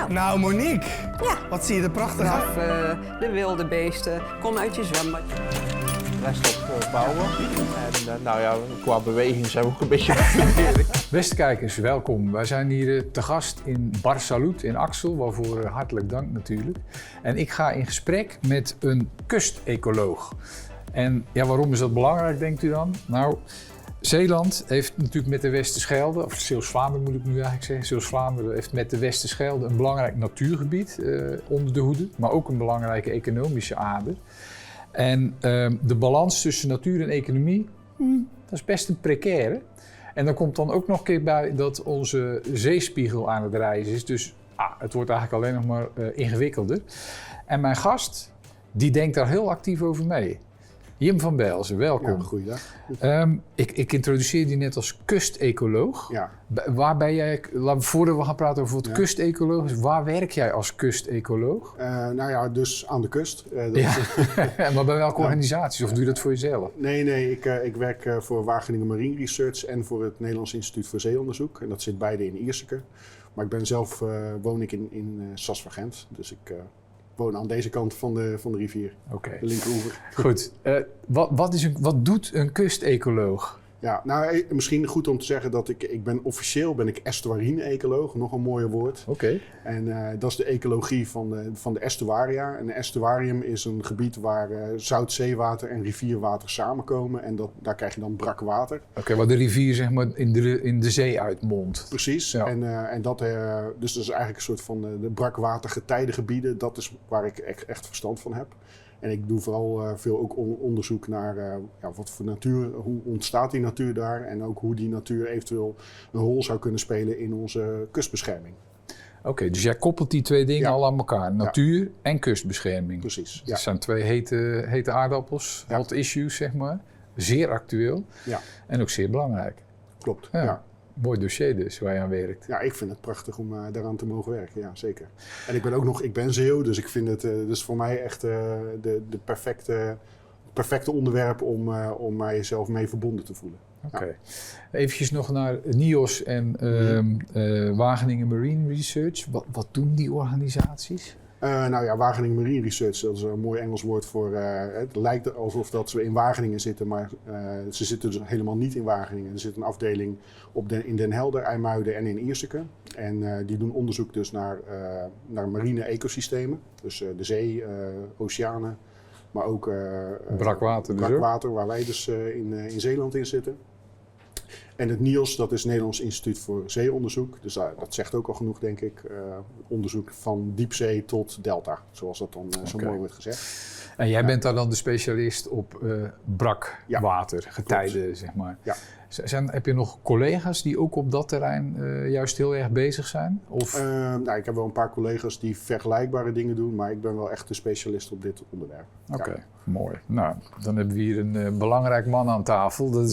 Nou Monique, Ja. wat zie je er prachtig uit. Of de wilde beesten. Kom uit je zwembad. Rest op bouwen. En nou ja, qua beweging zijn we ook een beetje... Beste kijkers, welkom. Wij zijn hier te gast in Bar Salut in Axel, waarvoor hartelijk dank natuurlijk. En ik ga in gesprek met een kustecoloog. En ja, waarom is dat belangrijk, denkt u dan? Nou, Zeeland heeft natuurlijk met de Westerschelde, of Zeeuws-Vlaanderen moet ik nu eigenlijk zeggen, Zeeuws-Vlaanderen heeft met de Westerschelde een belangrijk natuurgebied onder de hoede, maar ook een belangrijke economische ader. En de balans tussen natuur en economie, dat is best een precaire. En dan komt dan ook nog een keer bij dat onze zeespiegel aan het rijzen is. Dus het wordt eigenlijk alleen nog maar ingewikkelder. En mijn gast, die denkt daar heel actief over mee. Jim van Belzen, welkom. Ja, goeiedag. Ik introduceer je net als kustecoloog. Ja. Waar ben jij, voordat we gaan praten over wat kustecoloog is, waar werk jij als kustecoloog? Nou ja, dus aan de kust. Maar bij welke organisaties? Of doe je dat voor jezelf? Nee, ik werk voor Wageningen Marine Research en voor het Nederlands Instituut voor Zeeonderzoek. En dat zit beide in Ierseke. Maar ik ben zelf, woon ik in Sasvagent. Dus ik woon aan deze kant van de rivier. Oké. De linkeroever. Goed. Wat doet een kustecoloog? Ja, nou misschien goed om te zeggen dat ik ben officieel estuarine-ecoloog, nog een mooier woord. Oké. En dat is de ecologie van de estuaria. En een estuarium is een gebied waar zoutzeewater en rivierwater samenkomen. En daar krijg je dan brak water. Oké, waar de rivier zeg maar in de zee uitmondt. Precies. Ja. Dus dat is eigenlijk een soort van de brakwatergetijdengebieden. Dat is waar ik echt verstand van heb. En ik doe vooral veel ook onderzoek naar wat voor natuur, hoe ontstaat die natuur daar en ook hoe die natuur eventueel een rol zou kunnen spelen in onze kustbescherming. Oké, dus jij koppelt die twee dingen al aan elkaar, natuur en kustbescherming. Precies. Dat zijn twee hete aardappels, hot issues zeg maar, zeer actueel en ook zeer belangrijk. Klopt, ja. Mooi dossier dus, waar je aan werkt. Ja, ik vind het prachtig om daaraan te mogen werken, ja zeker. En ik ben Zeeuw, dus ik vind het dus voor mij echt de perfecte onderwerp om mijzelf mee verbonden te voelen. Oké. Ja. Eventjes nog naar NIOS en Wageningen Marine Research. Wat doen die organisaties? Wageningen Marine Research, dat is een mooi Engels woord voor... het lijkt alsof dat we in Wageningen zitten, maar ze zitten dus helemaal niet in Wageningen. Er zit een afdeling in Den Helder, IJmuiden en in Ierseke. En die doen onderzoek dus naar marine ecosystemen. Dus de zee, oceanen, maar ook brakwater waar wij dus in Zeeland in zitten. En het NIOS, dat is het Nederlands Instituut voor Zeeonderzoek. Dus dat zegt ook al genoeg, denk ik. Onderzoek van diepzee tot delta, zoals dat dan zo mooi wordt gezegd. En jij bent daar dan de specialist op brakwater, getijden, zeg maar. Ja. Heb je nog collega's die ook op dat terrein juist heel erg bezig zijn? Of? Ik heb wel een paar collega's die vergelijkbare dingen doen, maar ik ben wel echt de specialist op dit onderwerp. Oké, mooi. Nou, dan hebben we hier een belangrijk man aan tafel. Dat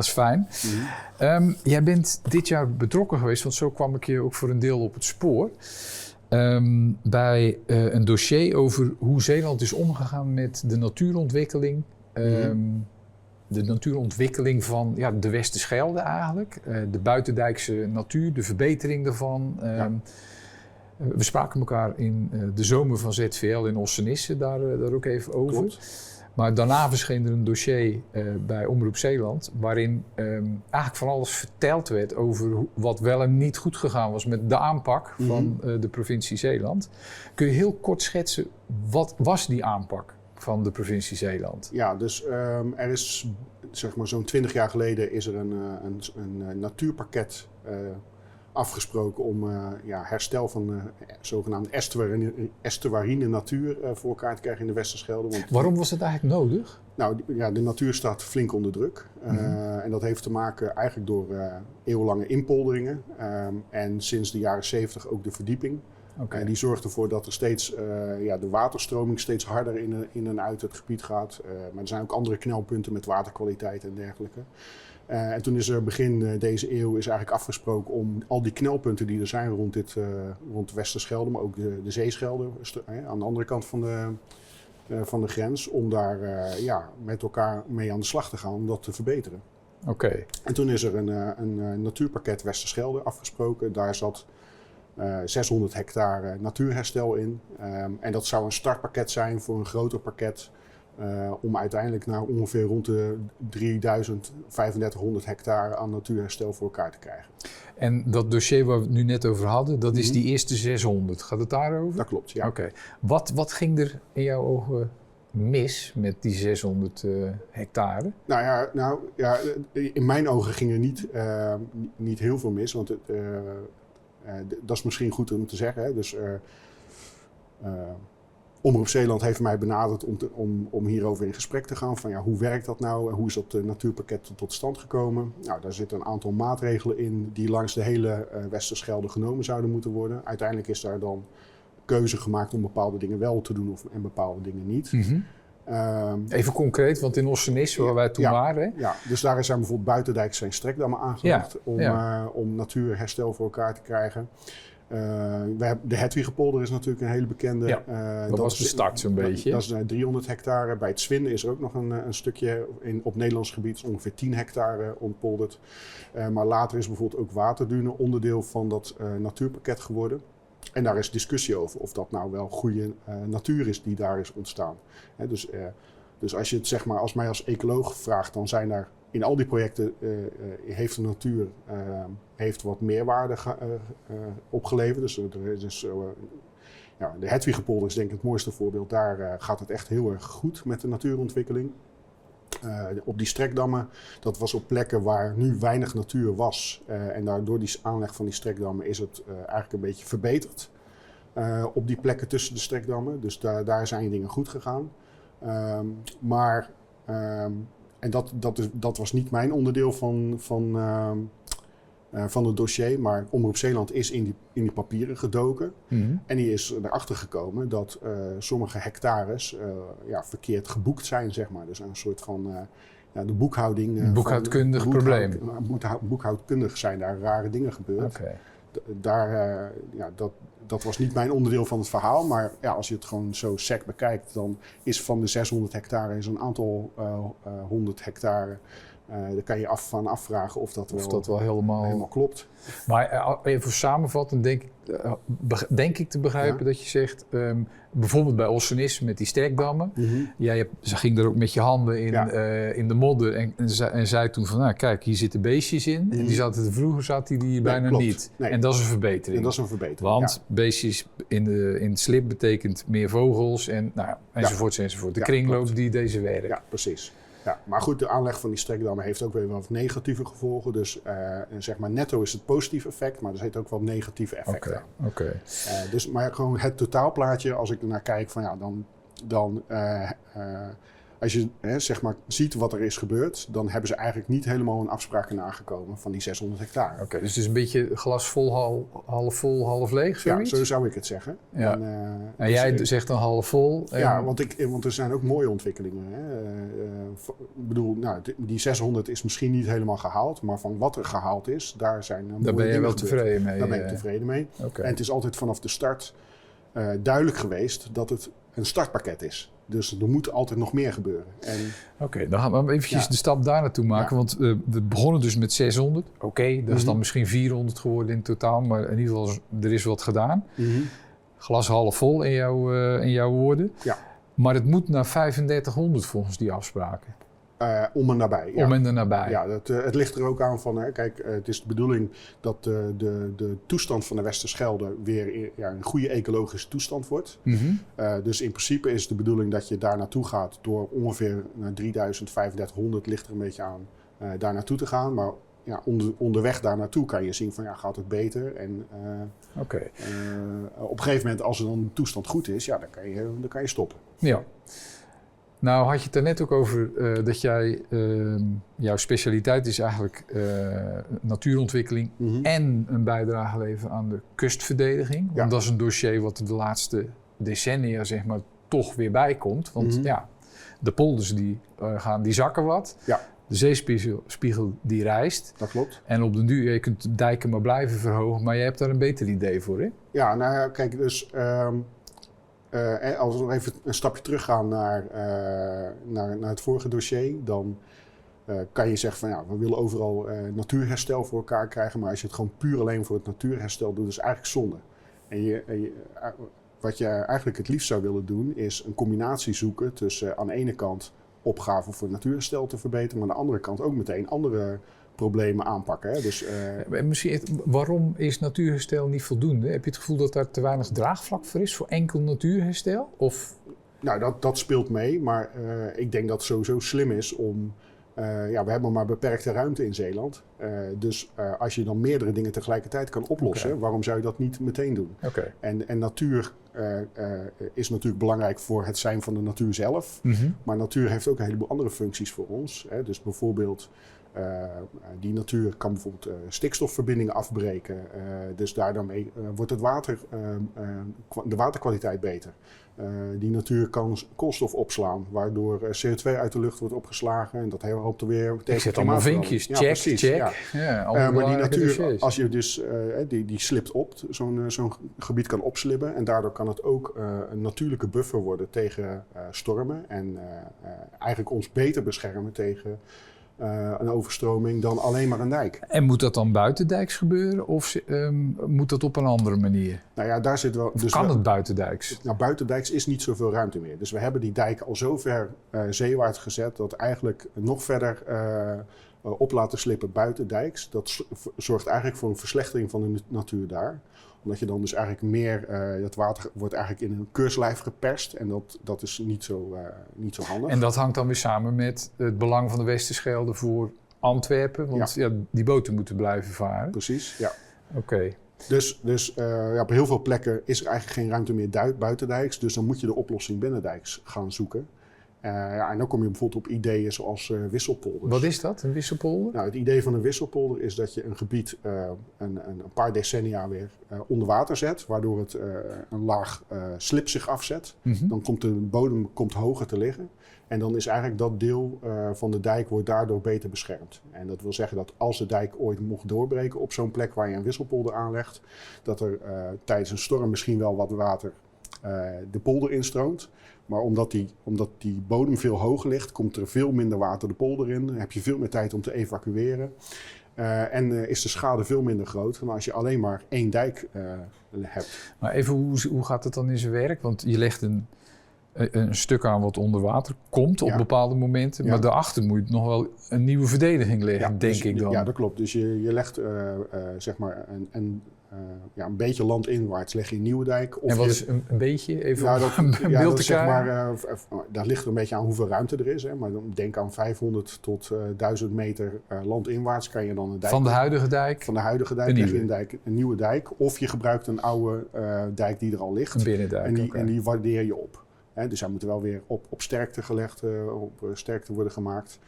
is fijn. Mm-hmm. Jij bent dit jaar betrokken geweest, want zo kwam ik je ook voor een deel op het spoor. Bij een dossier over hoe Zeeland is omgegaan met de natuurontwikkeling. De natuurontwikkeling van de Westerschelde eigenlijk. De buitendijkse natuur, de verbetering daarvan. We spraken elkaar in de zomer van ZVL in Ossenisse daar ook even over. Klopt. Maar daarna verscheen er een dossier bij Omroep Zeeland, waarin eigenlijk van alles verteld werd over wat wel en niet goed gegaan was met de aanpak van de provincie Zeeland. Kun je heel kort schetsen, wat was die aanpak van de provincie Zeeland? Ja, dus er is zeg maar zo'n 20 jaar geleden is er een natuurpakket afgesproken om herstel van zogenaamde estuarine natuur voor elkaar te krijgen in de Westerschelde. Want waarom was het eigenlijk nodig? Nou, de natuur staat flink onder druk. En dat heeft te maken eigenlijk door eeuwenlange inpolderingen. En sinds de jaren 70 ook de verdieping. Okay. Die zorgt ervoor dat er steeds de waterstroming steeds harder in en uit het gebied gaat. Maar er zijn ook andere knelpunten met waterkwaliteit en dergelijke. En toen is er begin deze eeuw is eigenlijk afgesproken om al die knelpunten die er zijn rond Westerschelde, maar ook de Zeeschelde aan de andere kant van de grens, om daar met elkaar mee aan de slag te gaan om dat te verbeteren. Okay. En toen is er een natuurpakket Westerschelde afgesproken. Daar zat 600 hectare natuurherstel in. En dat zou een startpakket zijn voor een groter pakket. Om uiteindelijk naar ongeveer rond de 3500 hectare aan natuurherstel voor elkaar te krijgen. En dat dossier waar we het nu net over hadden, dat is die eerste 600. Gaat het daarover? Dat klopt, ja. Oké. Wat ging er in jouw ogen mis met die 600 hectare? Nou ja, in mijn ogen ging er niet heel veel mis. Want dat is misschien goed om te zeggen. Hè. Dus Omroep Zeeland heeft mij benaderd om hierover in gesprek te gaan. Van ja, hoe werkt dat nou? Hoe is dat natuurpakket tot stand gekomen? Nou, daar zitten een aantal maatregelen in die langs de hele Westerschelde genomen zouden moeten worden. Uiteindelijk is daar dan keuze gemaakt om bepaalde dingen wel te doen en bepaalde dingen niet. Mm-hmm. Even concreet, want in Ossenis, waar wij toen waren... Hè? Ja, dus daar zijn bijvoorbeeld buitendijk zijn strekdammen aangelegd om natuurherstel voor elkaar te krijgen. De Hedwigepolder is natuurlijk een hele bekende. Ja, dat was de start zo'n beetje. Dat is 300 hectare. Bij het Zwinden is er ook nog een stukje op Nederlands gebied, ongeveer 10 hectare ontpolderd. Maar later is bijvoorbeeld ook Waterdune onderdeel van dat natuurpakket geworden. En daar is discussie over of dat nou wel goede natuur is die daar is ontstaan. Dus als je het zeg maar als mij als ecoloog vraagt, dan zijn er in al die projecten heeft de natuur heeft wat meerwaarde opgeleverd. Dus de Hedwigepolder is denk ik het mooiste voorbeeld. Daar gaat het echt heel erg goed met de natuurontwikkeling. Op die strekdammen, dat was op plekken waar nu weinig natuur was. En door die aanleg van die strekdammen is het eigenlijk een beetje verbeterd. Op die plekken tussen de strekdammen. Dus daar zijn dingen goed gegaan. En dat was niet mijn onderdeel van het dossier. Maar Omroep Zeeland is in die papieren gedoken. Mm-hmm. En die is erachter gekomen dat sommige hectares verkeerd geboekt zijn, zeg maar. Dus een soort van de boekhouding. Boekhoudkundig probleem. Boekhoudkundig zijn daar rare dingen gebeurd. Okay. Dat was niet mijn onderdeel van het verhaal. Maar ja, als je het gewoon zo sec bekijkt, dan is van de 600 hectare is een aantal 100 hectare. Daar kan je afvragen of dat wel helemaal klopt. Maar even samenvattend denk ik te begrijpen dat je zegt, bijvoorbeeld bij Ossenis met die strekdammen. Mm-hmm. Ze ging er ook met je handen in de modder en zei toen van, nou kijk, hier zitten beestjes in. Mm-hmm. En die zaten vroeger zat die bijna klopt. Niet. Nee. En dat is een verbetering. En dat is een verbetering. Want beestjes in het slip betekent meer vogels enzovoort. De kringloop klopt. Die deze werkt. Ja, precies. Ja, maar goed, de aanleg van die strekdammen heeft ook weer wat negatieve gevolgen. Dus zeg maar netto is het positief effect, maar er zit ook wel negatieve effecten aan. Okay. Dus maar gewoon het totaalplaatje, als ik ernaar kijk, van dan als je zeg maar ziet wat er is gebeurd, dan hebben ze eigenlijk niet helemaal een afspraken nagekomen van die 600 hectare. Oké, dus het is een beetje glas vol, half vol, half leeg, zoiets? Ja, zo zou ik het zeggen. Ja. En jij zegt dan half vol? Ja, want er zijn ook mooie ontwikkelingen. Ik bedoel, die 600 is misschien niet helemaal gehaald, maar van wat er gehaald is, daar ben je wel tevreden mee? Daar ben ik tevreden mee. Okay. En het is altijd vanaf de start duidelijk geweest dat het een startpakket is. Dus er moet altijd nog meer gebeuren. Oké, dan gaan we eventjes de stap daar naartoe maken. Ja. Want we begonnen dus met 600. Oké, dat is dan misschien 400 geworden in totaal. Maar in ieder geval, er is wat gedaan. Mm-hmm. Glas half vol in jouw woorden. Ja. Maar het moet naar 3500 volgens die afspraken. Om en nabij. Ja. Om en nabij. Ja, het ligt er ook aan van, kijk, het is de bedoeling dat de toestand van de Westerschelde weer een goede ecologische toestand wordt. Mm-hmm. Dus in principe is de bedoeling dat je daar naartoe gaat door ongeveer naar 3500, ligt er een beetje aan, daar naartoe te gaan. Maar ja, onderweg daar naartoe kan je zien van, gaat het beter? En op een gegeven moment, als er dan de toestand goed is, dan kan je stoppen. Ja. Nou had je het er net ook over dat jouw specialiteit is eigenlijk natuurontwikkeling en een bijdrage leveren aan de kustverdediging. Want dat is een dossier wat er de laatste decennia zeg maar toch weer bij komt. Want de polders die zakken wat. Ja. De zeespiegel die rijst. Dat klopt. En op den duur, je kunt de dijken maar blijven verhogen, maar je hebt daar een beter idee voor, hè? Ja, nou ja, kijk, dus als we even een stapje teruggaan naar het vorige dossier, dan kan je zeggen van we willen overal natuurherstel voor elkaar krijgen. Maar als je het gewoon puur alleen voor het natuurherstel doet, is eigenlijk zonde. En wat je eigenlijk het liefst zou willen doen, is een combinatie zoeken tussen aan de ene kant opgaven voor natuurherstel te verbeteren, maar aan de andere kant ook meteen andere problemen aanpakken. Hè? Dus, waarom is natuurherstel niet voldoende? Heb je het gevoel dat daar te weinig draagvlak voor is voor enkel natuurherstel? Of... Nou, dat speelt mee, maar ik denk dat het sowieso slim is om... we hebben maar beperkte ruimte in Zeeland. Dus als je dan meerdere dingen tegelijkertijd kan oplossen, waarom zou je dat niet meteen doen? Okay. En natuur is natuurlijk belangrijk voor het zijn van de natuur zelf. Mm-hmm. Maar natuur heeft ook een heleboel andere functies voor ons. Hè? Dus bijvoorbeeld, die natuur kan bijvoorbeeld stikstofverbindingen afbreken. Dus daarmee wordt het de waterkwaliteit beter. Die natuur kan koolstof opslaan, waardoor CO2 uit de lucht wordt opgeslagen. En dat helpt er weer tegen. Ik zet allemaal vinkjes, check, precies, check. Ja, maar die natuur, als je dus, die slipt op, zo'n gebied kan opslibben. En daardoor kan het ook een natuurlijke buffer worden tegen stormen. En eigenlijk ons beter beschermen tegen een overstroming dan alleen maar een dijk. En moet dat dan buitendijks gebeuren of moet dat op een andere manier? Nou ja, daar zit wel... Dus kan het buitendijks? Nou, buitendijks is niet zoveel ruimte meer. Dus we hebben die dijk al zo ver zeewaarts gezet dat eigenlijk nog verder op laten slippen buitendijks. Dat zorgt eigenlijk voor een verslechtering van de natuur daar. Omdat je dan dus eigenlijk meer... het water wordt eigenlijk in een keurslijf geperst. En dat is niet zo handig. En dat hangt dan weer samen met het belang van de Westerschelde voor Antwerpen. Want die boten moeten blijven varen. Precies, ja. Oké. Dus op heel veel plekken is er eigenlijk geen ruimte meer buitendijks. Dus dan moet je de oplossing binnendijks gaan zoeken. En dan kom je bijvoorbeeld op ideeën zoals wisselpolders. Wat is dat, een wisselpolder? Nou, het idee van een wisselpolder is dat je een gebied een paar decennia weer onder water zet, waardoor het een laag slib zich afzet. Mm-hmm. Dan komt de bodem hoger te liggen. En dan is eigenlijk dat deel van de dijk wordt daardoor beter beschermd. En dat wil zeggen dat als de dijk ooit mocht doorbreken op zo'n plek waar je een wisselpolder aanlegt, dat er tijdens een storm misschien wel wat water de polder instroomt. Maar omdat die bodem veel hoger ligt, komt er veel minder water de polder in. Dan heb je veel meer tijd om te evacueren. En is de schade veel minder groot dan als je alleen maar één dijk hebt. Maar even, hoe gaat het dan in zijn werk? Want je legt een stuk aan wat onder water komt op bepaalde momenten. Ja. Maar daarachter moet je nog wel een nieuwe verdediging leggen, denk ik dan. Ja, dat klopt. Dus je legt zeg maar een beetje landinwaarts leg je een nieuwe dijk. Of en wat is een beetje? Even een beeld te zeg maar, dat ligt er een beetje aan hoeveel ruimte er is. Hè. Maar dan denk aan 500 tot 1000 meter landinwaarts kan je dan een dijk... Van de huidige dijk? Van de huidige dijk leg je een nieuwe dijk. Of je gebruikt een oude dijk die er al ligt. Een binnendijk, en die waardeer je op. Dus hij moet wel weer op sterkte gelegd, op sterkte worden gemaakt.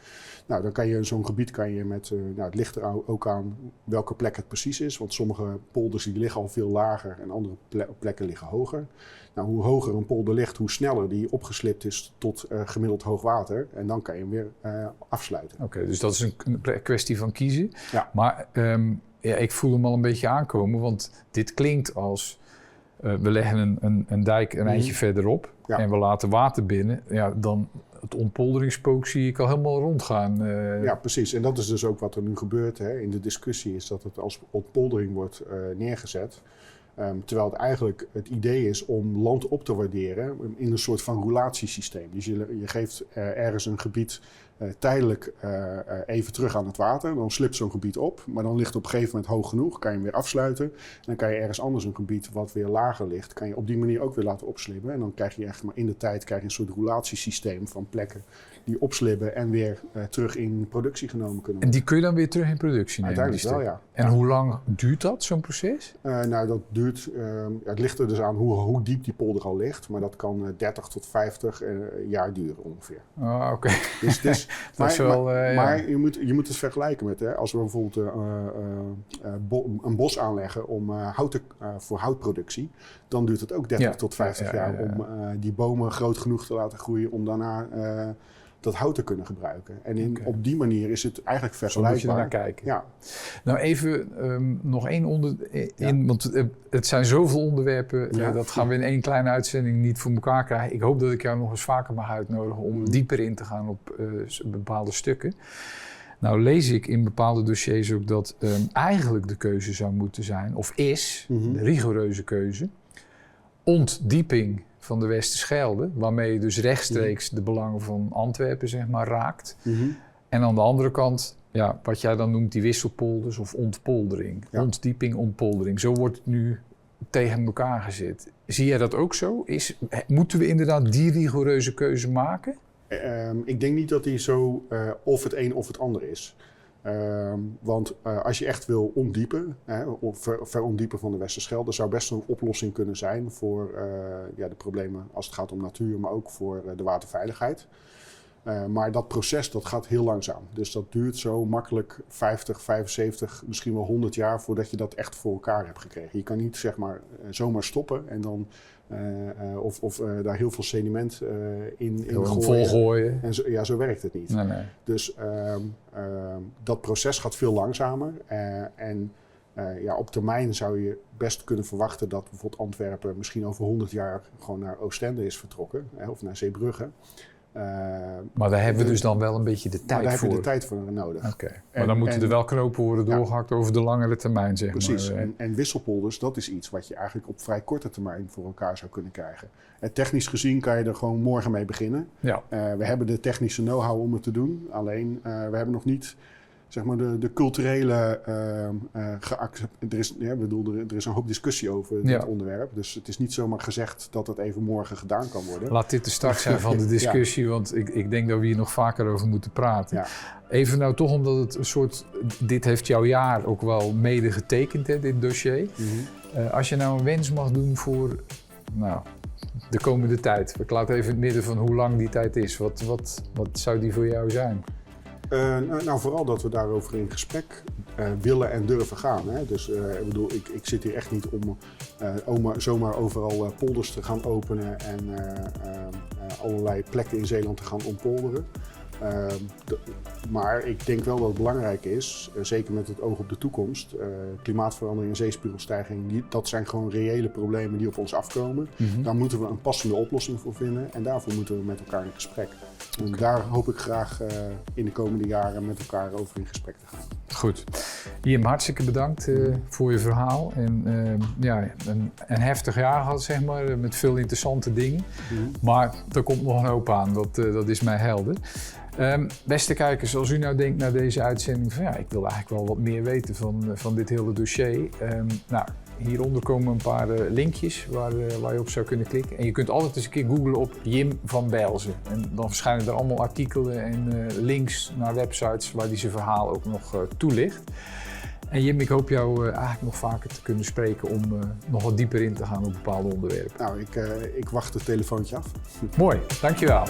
Nou, dan kan je zo'n gebied met... het ligt er ook aan welke plek het precies is. Want sommige polders die liggen al veel lager en andere plekken liggen hoger. Nou, hoe hoger een polder ligt, hoe sneller die opgeslipt is tot gemiddeld hoogwater. En dan kan je hem weer afsluiten. Oké, dus dat is een kwestie van kiezen. Ja. Maar ik voel hem al een beetje aankomen, want dit klinkt als... we leggen een dijk een eindje verderop en we laten water binnen. Ja, dan het ontpolderingspook zie ik al helemaal rondgaan. Ja, precies. En dat is dus ook wat er nu gebeurt in de discussie. Is dat het als ontpoldering wordt neergezet. Terwijl het eigenlijk het idee is om land op te waarderen in een soort van roulatiesysteem. Dus je geeft ergens een gebied tijdelijk even terug aan het water. Dan slipt zo'n gebied op, maar dan ligt het op een gegeven moment hoog genoeg. Kan je hem weer afsluiten. En dan kan je ergens anders een gebied wat weer lager ligt, kan je op die manier ook weer laten opslibben. En dan krijg je echt maar in de tijd een soort roulatiesysteem van plekken die opslibben en weer terug in productie genomen kunnen worden. En die kun je dan weer terug in productie nemen? Uiteindelijk wel, ja. En hoe lang duurt dat, zo'n proces? Nou, dat duurt... het ligt er dus aan hoe diep die polder al ligt. Maar dat kan 30 tot 50 jaar duren ongeveer. Ah, oké. Dus, maar je moet het vergelijken met... als we bijvoorbeeld een bos aanleggen om voor houtproductie... dan duurt het ook 30 tot 50 jaar om die bomen groot genoeg te laten groeien... om daarna dat hout te kunnen gebruiken. En op die manier is het eigenlijk vergelijkbaar. Zo moet je er naar kijken. Ja. Nou even nog één want het zijn zoveel onderwerpen. Dat gaan we in één kleine uitzending niet voor elkaar krijgen. Ik hoop dat ik jou nog eens vaker mag uitnodigen om dieper in te gaan op bepaalde stukken. Nou lees ik in bepaalde dossiers ook dat eigenlijk de keuze zou moeten zijn, of is, de rigoureuze keuze, ontdieping van de Westerschelde, waarmee je dus rechtstreeks de belangen van Antwerpen zeg maar raakt. En aan de andere kant, wat jij dan noemt die wisselpolders of ontpoldering. Ontdieping, ontpoldering. Zo wordt het nu tegen elkaar gezet. Zie jij dat ook zo? Moeten we inderdaad die rigoureuze keuze maken? Ik denk niet dat die zo of het een of het ander is. Want als je echt wil ontdiepen, of verontdiepen van de Westerschelde, zou best een oplossing kunnen zijn voor de problemen als het gaat om natuur, maar ook voor de waterveiligheid. Maar dat proces dat gaat heel langzaam. Dus dat duurt zo makkelijk 50, 75, misschien wel 100 jaar voordat je dat echt voor elkaar hebt gekregen. Je kan niet zeg maar zomaar stoppen en dan daar heel veel sediment in gooien. Volgooien. En zo werkt het niet. Nee. Dus dat proces gaat veel langzamer. Op termijn zou je best kunnen verwachten dat bijvoorbeeld Antwerpen misschien over 100 jaar gewoon naar Oostende is vertrokken. Of naar Zeebrugge. Maar daar hebben we dus dan wel een beetje de tijd voor. Daar heb je de tijd voor nodig. Maar dan moeten er wel knopen worden doorgehakt over de langere termijn, zeg precies. maar. En wisselpolders, dat is iets wat je eigenlijk op vrij korte termijn voor elkaar zou kunnen krijgen. En technisch gezien kan je er gewoon morgen mee beginnen. Ja. We hebben de technische know-how om het te doen. Alleen, we hebben nog niet zeg maar de culturele er is een hoop discussie over dit onderwerp. Dus het is niet zomaar gezegd dat het even morgen gedaan kan worden. Laat dit de start zijn van de discussie, want ik denk dat we hier nog vaker over moeten praten. Ja. Even nou toch omdat het een soort, dit heeft jouw jaar ook wel mede getekend, hè, dit dossier. Als je nou een wens mag doen voor de komende tijd. Ik laat even in het midden van hoe lang die tijd is. Wat zou die voor jou zijn? Vooral dat we daarover in gesprek willen en durven gaan. Hè? Dus ik zit hier echt niet om zomaar overal polders te gaan openen en allerlei plekken in Zeeland te gaan ontpolderen. Maar ik denk wel dat het belangrijk is, zeker met het oog op de toekomst, klimaatverandering en zeespiegelstijging, dat zijn gewoon reële problemen die op ons afkomen. Daar moeten we een passende oplossing voor vinden en daarvoor moeten we met elkaar in gesprek. En daar hoop ik graag in de komende jaren met elkaar over in gesprek te gaan. Goed. Jim, hartstikke bedankt voor je verhaal. En een heftig jaar gehad, zeg maar, met veel interessante dingen. Maar er komt nog een hoop aan, dat is mij helder. Beste kijkers, als u nou denkt naar deze uitzending van ik wil eigenlijk wel wat meer weten van dit hele dossier. Hieronder komen een paar linkjes waar je op zou kunnen klikken. En je kunt altijd eens een keer googlen op Jim van Belzen. En dan verschijnen er allemaal artikelen en links naar websites waar hij zijn verhaal ook nog toelicht. En Jim, ik hoop jou eigenlijk nog vaker te kunnen spreken om nog wat dieper in te gaan op bepaalde onderwerpen. Nou, ik wacht het telefoontje af. Mooi, dankjewel.